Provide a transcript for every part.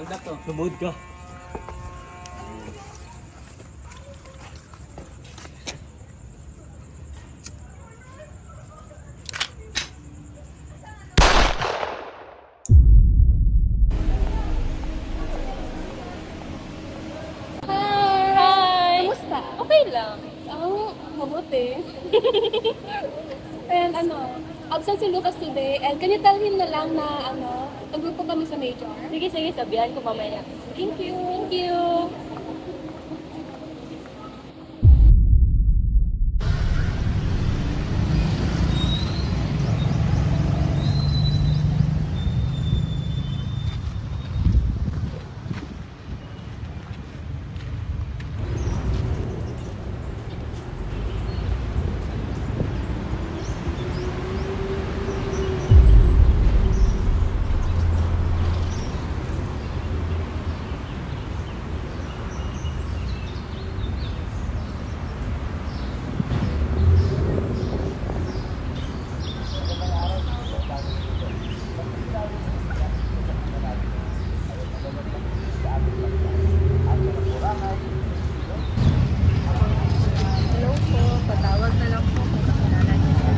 na to. Lumod ka. Hi! Kumusta? Okay lang. Mabuti. And absent si Lucas today. And can you tell him na lang na nagrupo kami sa major? Sige, sabihan ko mamaya. Thank you. Thank you. Hello po. Patawag na lang po kung kakilala niyo siya.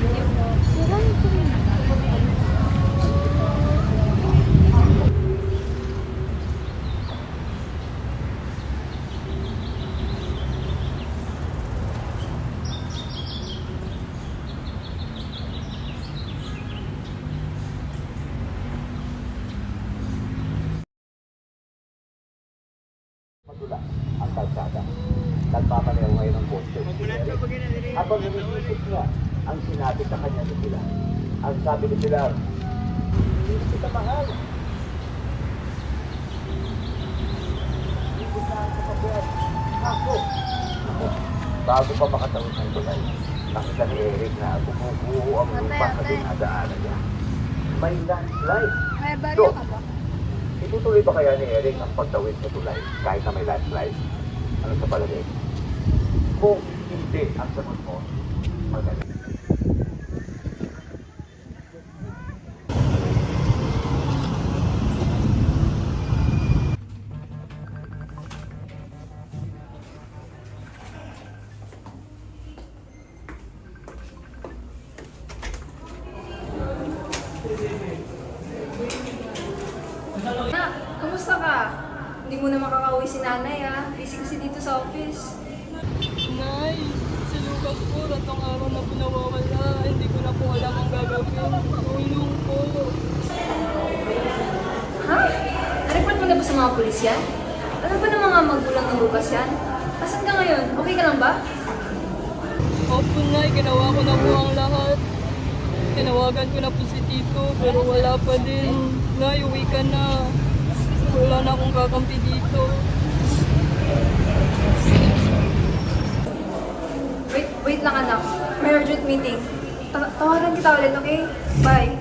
Thank you po. Sirang po rin. Madula ang kalsada. Nagpapareho ngayon ng kotse. Habang nag-iisip niya, ang sinabi sa kanya ni Pilar. Ang sabi ni Pilar, hindi kita mahal. Hindi kita ang kapatid. Ako. Bago pa makatawid ng tulay, nakita ni Eric na bumubuo ang lupa sa dinadaanan niya. May landslide. May baryo ka ba? Itutuloy ba kaya ni Eric ang pagtawid sa tulay kahit na may landslide? Ano sa palagay? Kung hindi ang sagot mo, magaling. Nak, kamusta ka? Hindi mo na makakauwi si nanay Busy kasi dito sa office. Nay, si Lucas po, ratong araw na po nawawala. Hindi ko na po alam ang gagawin. Tulong po. Ha? Na-report mo na ba sa mga pulis yan? Ano ba ng mga magulang ng Lucas yan? Asan ka ngayon? Okay ka lang ba? Opo, Nay, ginawa ko na po ang lahat. Tinawagan ko na po si Tito, pero wala pa din. Nay, uwi ka na. Wala na akong kakampi dito. Wait lang anak. May urgent meeting. Tawagan kita ulit, okay? Bye.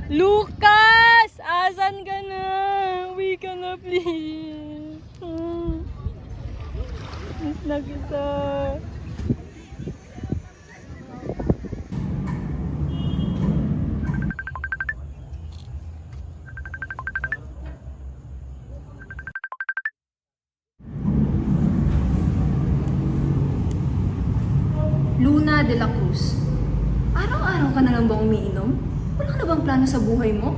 Lucas! Asan ka na? Uwi ka na, please. Miss na kita. Luna de la Cruz. Araw-araw ka na lang ba umiinom? Wala ka na bang plano sa buhay mo?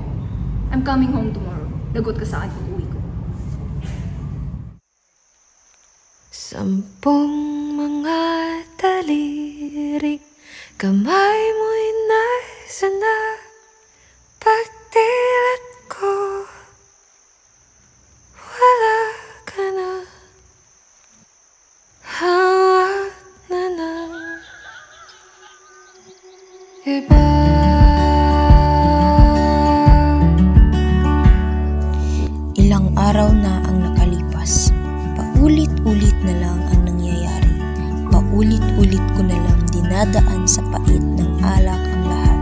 I'm coming home tomorrow. Lagot ka sa akin pag uwi ko. Sampung mga daliri, kamay mo'y nasa na pagdilat ko. Wala ka na, hawak na ng iba. Ilang araw na ang nakalipas. Paulit-ulit na lang ang nangyayari. Paulit-ulit ko na lang dinadaan sa pait ng alak ang lahat.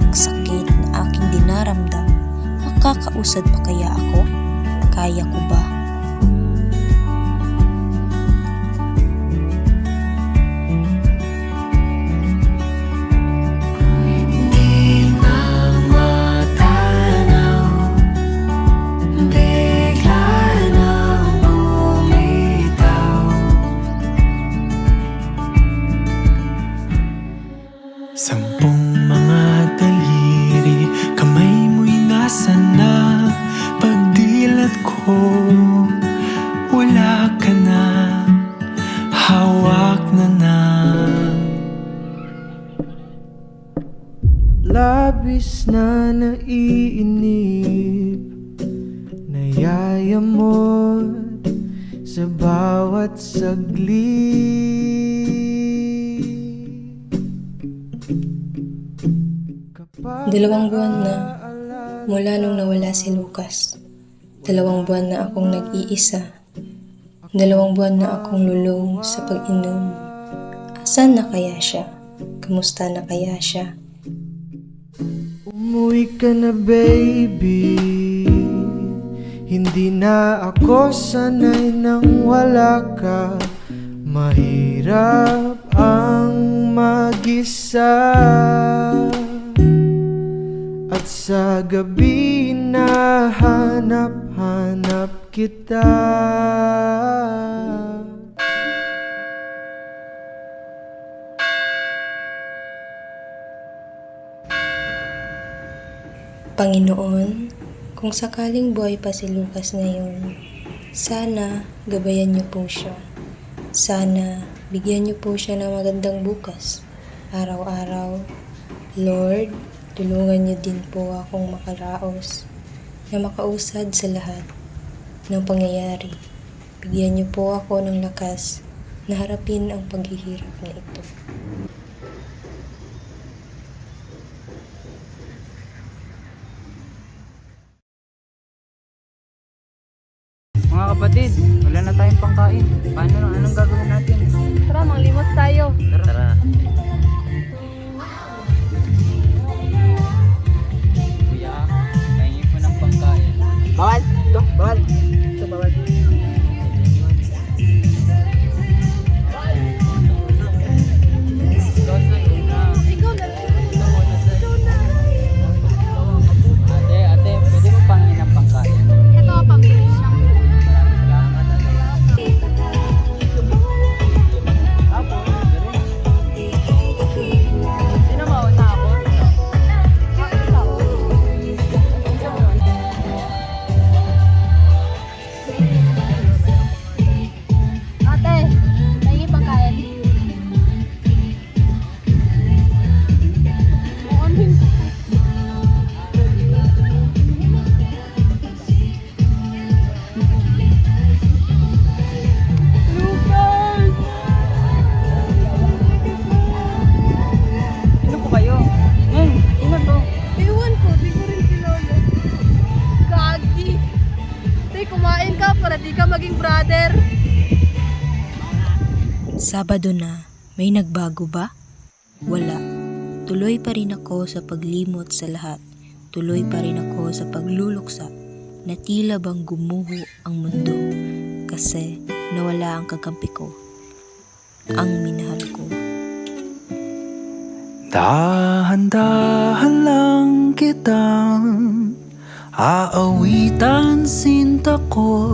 Ang sakit Makakausad pa kaya ako? Kaya ko ba? Sampung mga daliri, kamay mo'y nasa na. Pagdilat ko, wala ka na, hawak na. Labis na naiinip, nayayamot sa bawat saglit. Dalawang buwan na mula nung nawala si Lucas. 2 buwan na akong nag-iisa. 2 buwan na akong lulong sa pag-inom. Asan na kaya siya? Kamusta na kaya siya? Umuwi ka na baby, hindi na ako sanay nang wala ka. Mahirap ang mag-isa, at sa gabi na hanap-hanap kita. Panginoon, kung sakaling buhay pa si Lucas ngayon, sana gabayan niyo po siya. Sana bigyan niyo po siya ng magandang bukas, araw-araw. Lord, tulungan niyo din po akong makaraos na makausad sa lahat ng pangyayari. Bigyan niyo po ako ng lakas na harapin ang paghihirap na ito. Mga kapatid, wala na tayong pangkain. Anong gagawin natin? Tara, manglimos tayo. Tara. Kuya, kaingin po ng pangkain. Bawal! Ito, bawal! Ito, bawal. Ate, pwede mo pangin ng pangkain? Ito, pamili siya. Salamat, ate. Apo, sino mauna ako? Ate, nahingi pangkain. Sino po kayo? Sino to? Ewan ko, di ko rin kilala. Gagi. Tay, kumain ka para di ka maging brother. Sabado na, may nagbago ba? Wala. Tuloy pa rin ako sa paglimot sa lahat. Tuloy pa rin ako sa pagluluksa na tila bang gumuho ang mundo kasi nawala ang kakampi ko, ang minahal ko. Dahan-dahan lang kitang aawitan sinta ko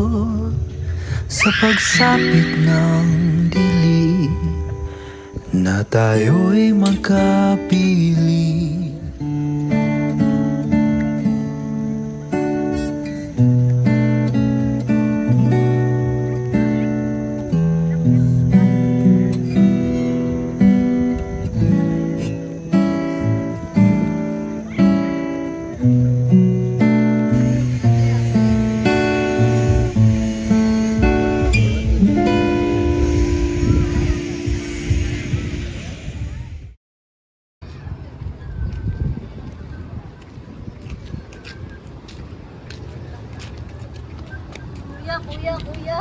sa pagsapit ng dilim na tayo'y magkapiling. Kuya.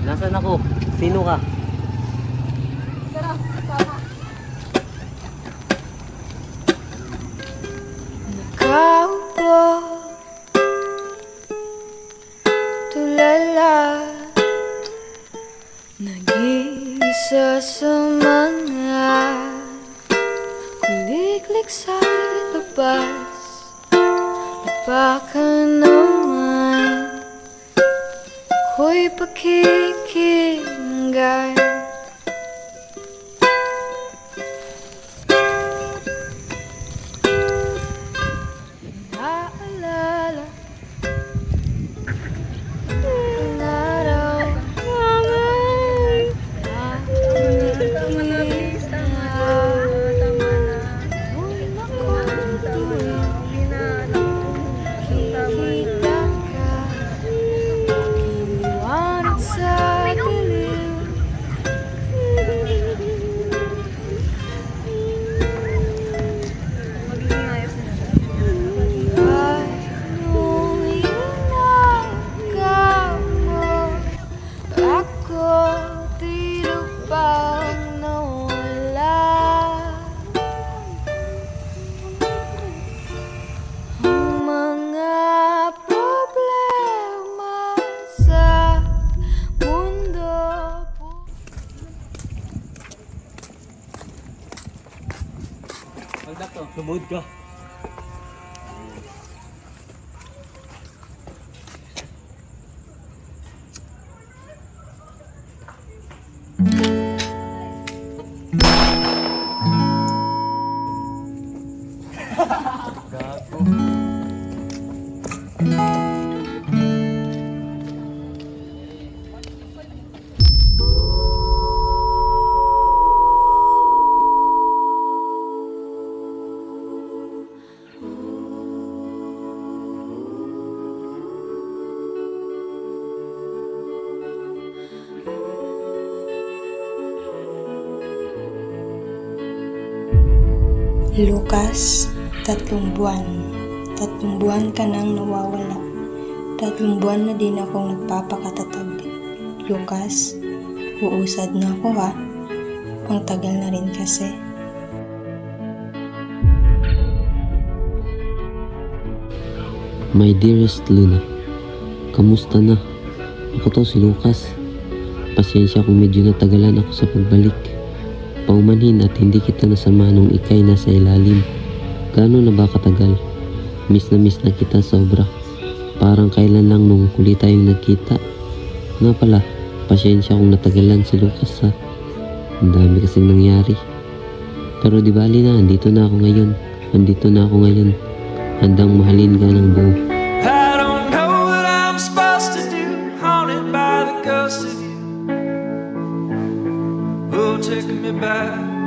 Nasaan ako? Sino ka? Tara, sama. Nag-iisa sa mga kuliklik sa labas. Baka naman ako'y pakikinggan. Naalala ang araw Sumod ka. Lucas, 3 buwan. 3 buwan ka nang nawawala. 3 buwan na din akong nagpapakatatag. Lucas, uusad na ako ha. Ang tagal na rin kasi. My dearest Luna, kamusta na? Ako to si Lucas. Pasensya kung medyo natagalan ako sa pagbalik. Paumanhin at hindi kita nasama nung ikay nasa ilalim. Gaano na ba katagal? Miss na kita sobra. Parang kailan lang nung huli tayong nagkita. Nga pala, pasensya kung natagalan si Lucas ha. Ang dami kasing nangyari. Pero di bali na, andito na ako ngayon. Handang mahalin ka ng buo. I don't know what I'm supposed to do, haunted by the ghost of you. Oh, taking me back